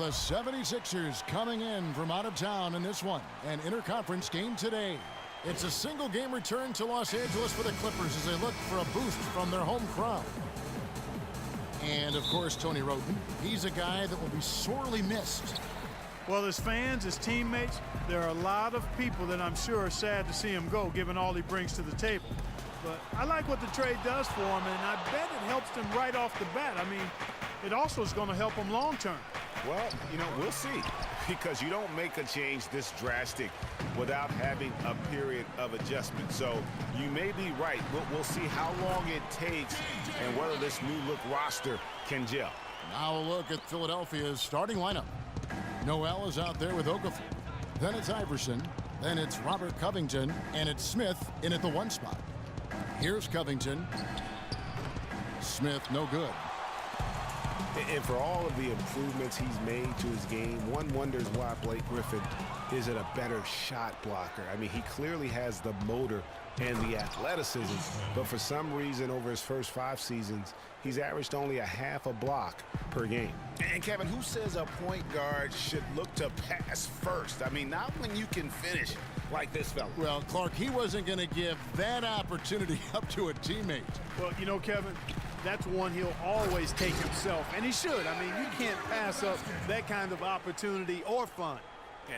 The 76ers coming in from out of town in this one, an interconference game today. It's a single game return to Los Angeles for the Clippers as they look for a boost from their home crowd. And of course, Tony Wroten, he's a guy that will be sorely missed. Well, as fans, as teammates, there are a lot of people that I'm sure are sad to see him go, given all he brings to the table. But I like what the trade does for him, and I bet it helps him right off the bat. I mean, it also is going to help him long term. Well, we'll see, because you don't make a change this drastic without having a period of adjustment. So you may be right. We'll see how long it takes and whether this new look roster can gel. Now a look at Philadelphia's starting lineup. Noel is out there with Okafor. Then it's Iverson. Then it's Robert Covington. And it's Smith in at the 1 spot. Here's Covington. Smith, no good. And for all of the improvements he's made to his game, one wonders why Blake Griffin isn't a better shot blocker. I mean, he clearly has the motor and the athleticism, but for some reason over his first 5 seasons, he's averaged only a half a block per game. And Kevin, who says a point guard should look to pass first? I mean, not when you can finish like this fella. Well, Clark, he wasn't going to give that opportunity up to a teammate. Well, Kevin, that's one he'll always take himself, and he should. I mean, you can't pass up that kind of opportunity or fun.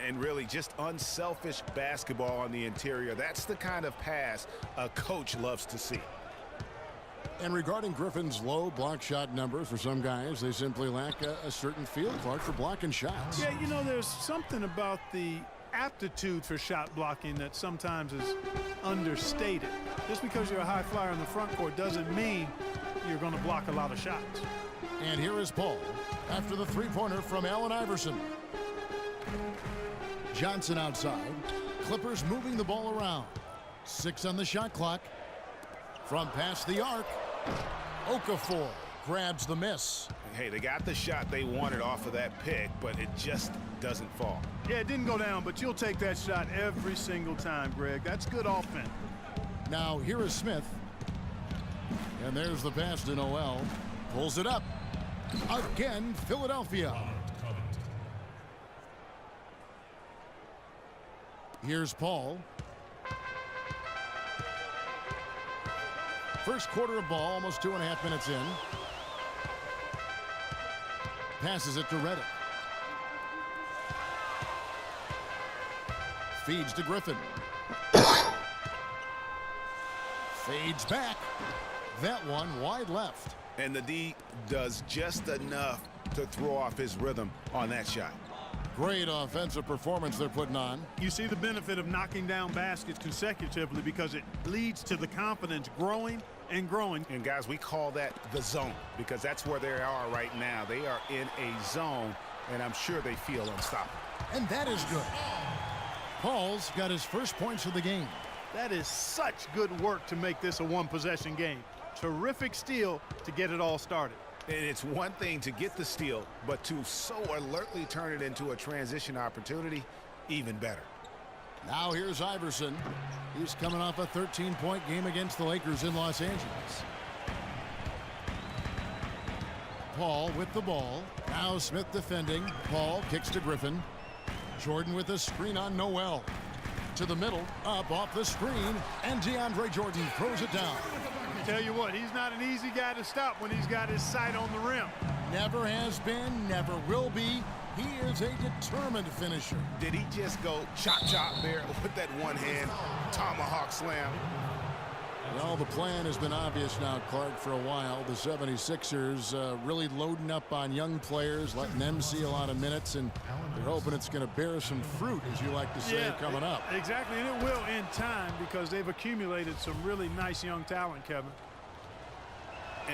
And really just unselfish basketball on the interior. That's the kind of pass a coach loves to see. And regarding Griffin's low block shot numbers, for some guys, they simply lack a certain feel, Clark, for blocking shots. Yeah, there's something about the aptitude for shot blocking that sometimes is understated. Just because you're a high flyer in the front court doesn't mean you're going to block a lot of shots. And here is Paul after the three-pointer from Allen Iverson. Johnson outside. Clippers moving the ball around. 6 on the shot clock. From past the arc, Okafor grabs the miss. Hey, they got the shot they wanted off of that pick, but it just doesn't fall. Yeah, it didn't go down, but you'll take that shot every single time, Greg. That's good offense. Now here is Smith. And there's the pass to Noel. Pulls it up. Again, Philadelphia. Here's Paul. First quarter of ball, almost 2.5 minutes in. Passes it to Redick. Feeds to Griffin. Fades back. That one wide left. And the D does just enough to throw off his rhythm on that shot. Great offensive performance they're putting on. You see the benefit of knocking down baskets consecutively because it leads to the confidence growing and growing. And guys, we call that the zone because that's where they are right now. They are in a zone, and I'm sure they feel unstoppable. And that is good. Paul's got his first points of the game. That is such good work to make this a one-possession game. Terrific steal to get it all started. And it's one thing to get the steal, but to so alertly turn it into a transition opportunity, even better. Now here's Iverson. He's coming off a 13-point game against the Lakers in Los Angeles. Paul with the ball. Now Smith defending. Paul kicks to Griffin. Jordan with a screen on Noel. To the middle, up off the screen, and DeAndre Jordan throws it down. Tell you what, he's not an easy guy to stop when he's got his sight on the rim. Never has been, never will be. He is a determined finisher. Did he just go chop there with that one-hand tomahawk slam? Well, the plan has been obvious now, Clark, for a while. The 76ers really loading up on young players, letting them see a lot of minutes, and they're hoping it's going to bear some fruit, as you like to say, coming up. Exactly, and it will in time because they've accumulated some really nice young talent, Kevin.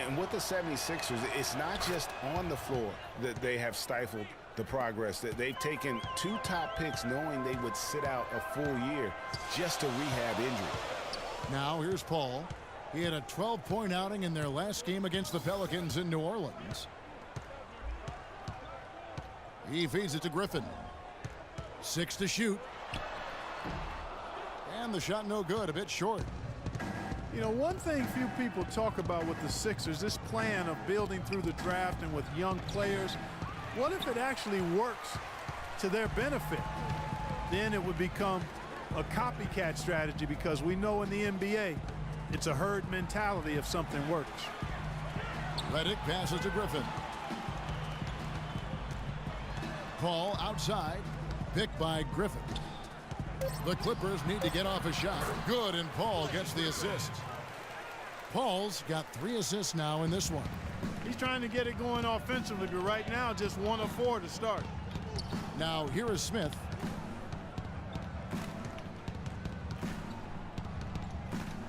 And with the 76ers, it's not just on the floor that they have stifled the progress. That they've taken 2 top picks knowing they would sit out a full year just to rehab injury. Now here's Paul. He had a 12-point outing in their last game against the Pelicans in New Orleans. He feeds it to Griffin. 6 to shoot. And the shot no good, a bit short. One thing few people talk about with the Sixers, this plan of building through the draft and with young players, What if it actually works to their benefit? Then it would become a copycat strategy, because we know in the NBA it's a herd mentality if something works. Redick passes to Griffin. Paul outside. Picked by Griffin. The Clippers need to get off a shot. Good, and Paul gets the assist. Paul's got 3 assists now in this one. He's trying to get it going offensively, but right now just 1 of 4 to start. Now here is Smith.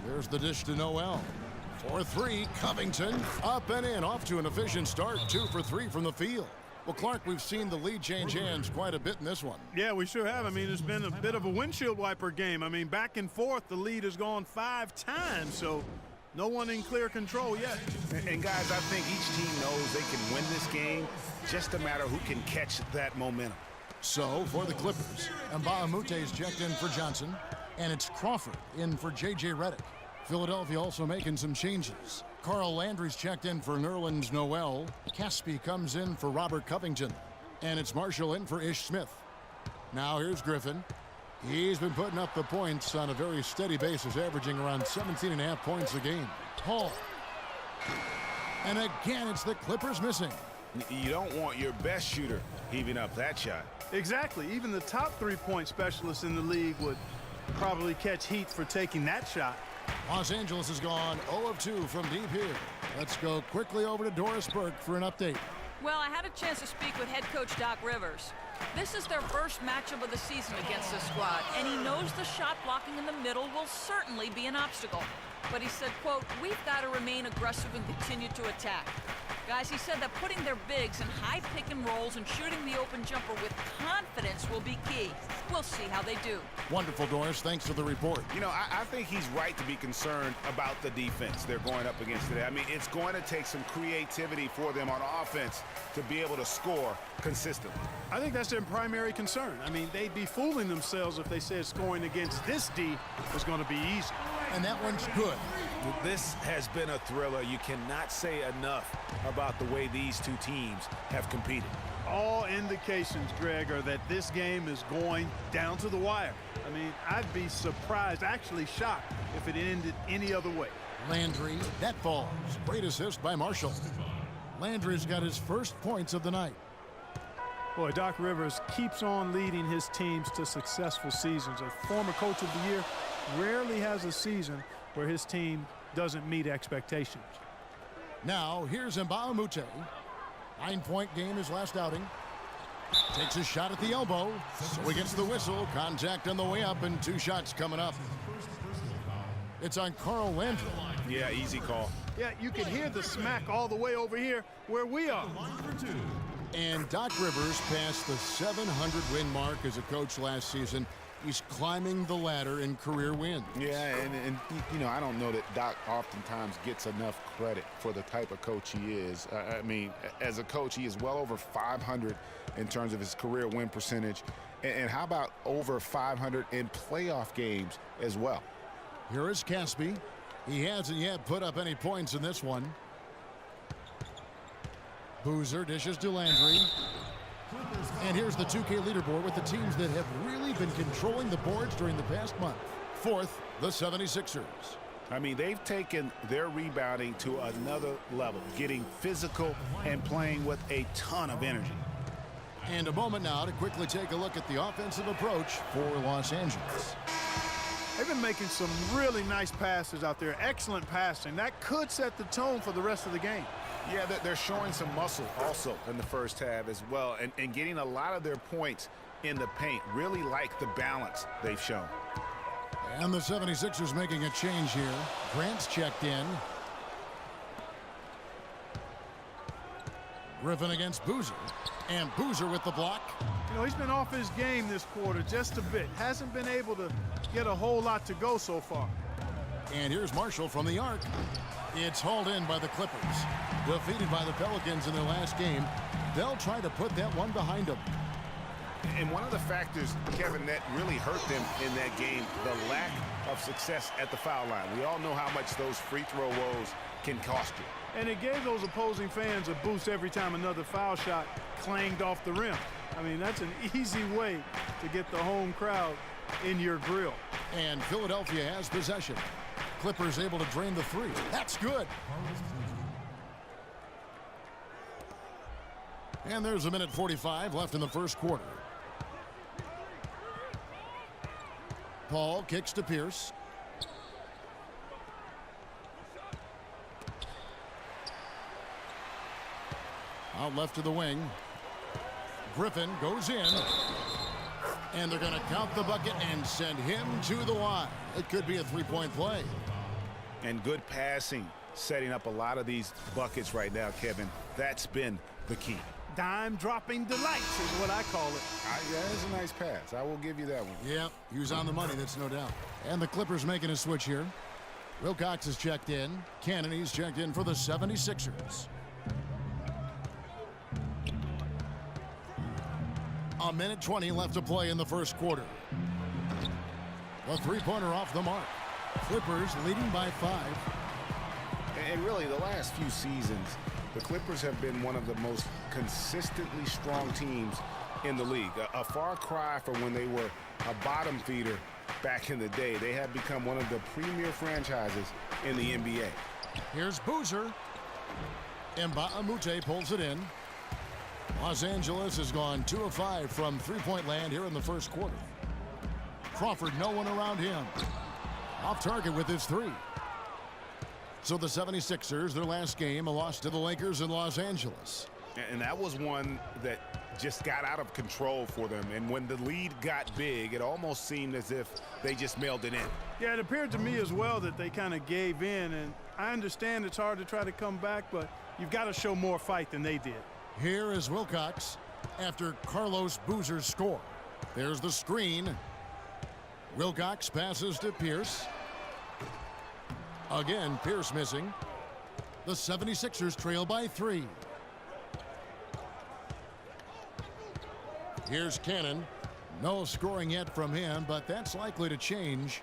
There's the dish to Noel. For 3, Covington. Up and in, off to an efficient start. 2 for 3 from the field. Well, Clark, we've seen the lead change hands quite a bit in this one. Yeah, we sure have. I mean, it's been a bit of a windshield wiper game. I mean, back and forth, the lead has gone 5 times, so no one in clear control yet. And guys, I think each team knows they can win this game. Just a matter who can catch that momentum. So, for the Clippers, Mbah a Moute's checked in for Johnson, and it's Crawford in for J.J. Redick. Philadelphia also making some changes. Carl Landry's checked in for Nerlens Noel. Caspi comes in for Robert Covington. And it's Marshall in for Ish Smith. Now here's Griffin. He's been putting up the points on a very steady basis, averaging around 17.5 points a game. Paul. And again, it's the Clippers missing. You don't want your best shooter heaving up that shot. Exactly. Even the top 3-point specialists in the league would probably catch heat for taking that shot. Los Angeles has gone 0 of 2 from deep here. Let's go quickly over to Doris Burke for an update. Well, I had a chance to speak with head coach Doc Rivers. This is their first matchup of the season against this squad, and he knows the shot blocking in the middle will certainly be an obstacle. But he said, quote, "We've got to remain aggressive and continue to attack." Guys, he said that putting their bigs in high pick and rolls and shooting the open jumper with confidence will be key. We'll see how they do. Wonderful, Doris. Thanks for the report. You know, I think he's right to be concerned about the defense they're going up against today. I mean, it's going to take some creativity for them on offense to be able to score consistently. I think that's their primary concern. I mean, they'd be fooling themselves if they said scoring against this D was going to be easy. And that one's good. This has been a thriller. You cannot say enough about the way these two teams have competed. All indications, Greg, are that this game is going down to the wire. I mean, I'd be surprised, actually shocked, if it ended any other way. Landry, that falls. Great assist by Marshall. Landry's got his first points of the night. Boy, Doc Rivers keeps on leading his teams to successful seasons. A former coach of the year rarely has a season where his team doesn't meet expectations. Now, here's Mbah a Moute. 9-point game his last outing. Takes a shot at the elbow. So he gets the whistle. Contact on the way up, and 2 shots coming up. It's on Carl Landry. Yeah, easy call. Yeah, you can hear the smack all the way over here where we are. And Doc Rivers passed the 700-win mark as a coach last season. He's climbing the ladder in career wins. Yeah, and you know, I don't know that Doc oftentimes gets enough credit for the type of coach he is. I mean, as a coach, he is well over 500 in terms of his career win percentage. And how about over 500 in playoff games as well? Here is Caspi. He hasn't yet put up any points in this one. Boozer dishes to Landry. And here's the 2K leaderboard with the teams that have really been controlling the boards during the past month. 4th, the 76ers. I mean, they've taken their rebounding to another level, getting physical and playing with a ton of energy. And a moment now to quickly take a look at the offensive approach for Los Angeles. They've been making some really nice passes out there. Excellent passing. That could set the tone for the rest of the game. Yeah, they're showing some muscle also in the first half as well, and getting a lot of their points in the paint. Really like the balance they've shown. And the 76ers making a change here. Grant's checked in. Griffin against Boozer. And Boozer with the block. You know, he's been off his game this quarter just a bit. Hasn't been able to get a whole lot to go so far. And here's Marshall from the arc. It's hauled in by the Clippers. Defeated by the Pelicans in their last game. They'll try to put that one behind them. And one of the factors, Kevin, that really hurt them in that game, the lack of success at the foul line. We all know how much those free throw woes can cost you. And it gave those opposing fans a boost every time another foul shot clanged off the rim. I mean, that's an easy way to get the home crowd in your grill. And Philadelphia has possession. Clippers able to drain the three. That's good. And there's a minute 45 left in the first quarter. Paul kicks to Pierce. Out left to the wing. Griffin goes in. And they're going to count the bucket and send him to the line. It could be a three-point play. And good passing, setting up a lot of these buckets right now, Kevin. That's been the key. Dime-dropping delights is what I call it. Yeah, it's a nice pass. I will give you that one. Yep, he was on the money, that's no doubt. And the Clippers making a switch here. Wilcox is checked in. Cannon, he's checked in for the 76ers. A minute 20 left to play in the first quarter. A three-pointer off the mark. Clippers leading by 5. And really, the last few seasons, the Clippers have been one of the most consistently strong teams in the league. A far cry from when they were a bottom feeder back in the day. They have become one of the premier franchises in the NBA. Here's Boozer. Mbamute pulls it in. Los Angeles has gone 2 of 5 from three-point land here in the first quarter. Crawford, no one around him. Off target with his three. So the 76ers, their last game, a loss to the Lakers in Los Angeles. And that was one that just got out of control for them. And when the lead got big, it almost seemed as if they just mailed it in. Yeah, it appeared to me as well that they kind of gave in. And I understand it's hard to try to come back, but you've got to show more fight than they did. Here is Wilcox after Carlos Boozer's score. There's the screen. Wilcox passes to Pierce. Again, Pierce missing. The 76ers trail by 3. Here's Cannon. No scoring yet from him, but that's likely to change.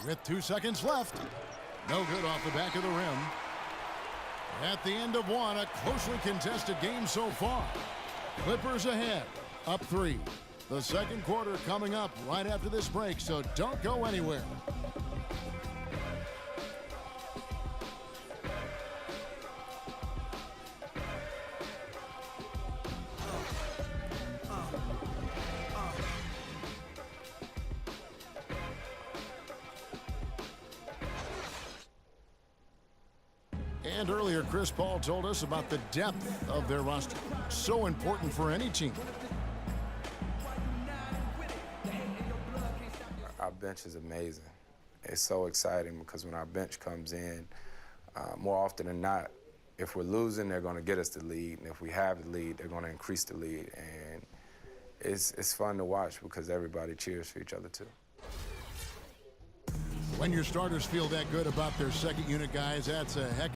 With 2 seconds left. No good off the back of the rim. At the end of one, a closely contested game so far. Clippers ahead, up 3. The second quarter coming up right after this break, so don't go anywhere. And earlier, Chris Paul told us about the depth of their roster. So important for any team. Our bench is amazing. It's so exciting because when our bench comes in, more often than not, if we're losing, they're going to get us the lead. And if we have the lead, they're going to increase the lead. And it's fun to watch because everybody cheers for each other, too. When your starters feel that good about their second unit guys, that's a heck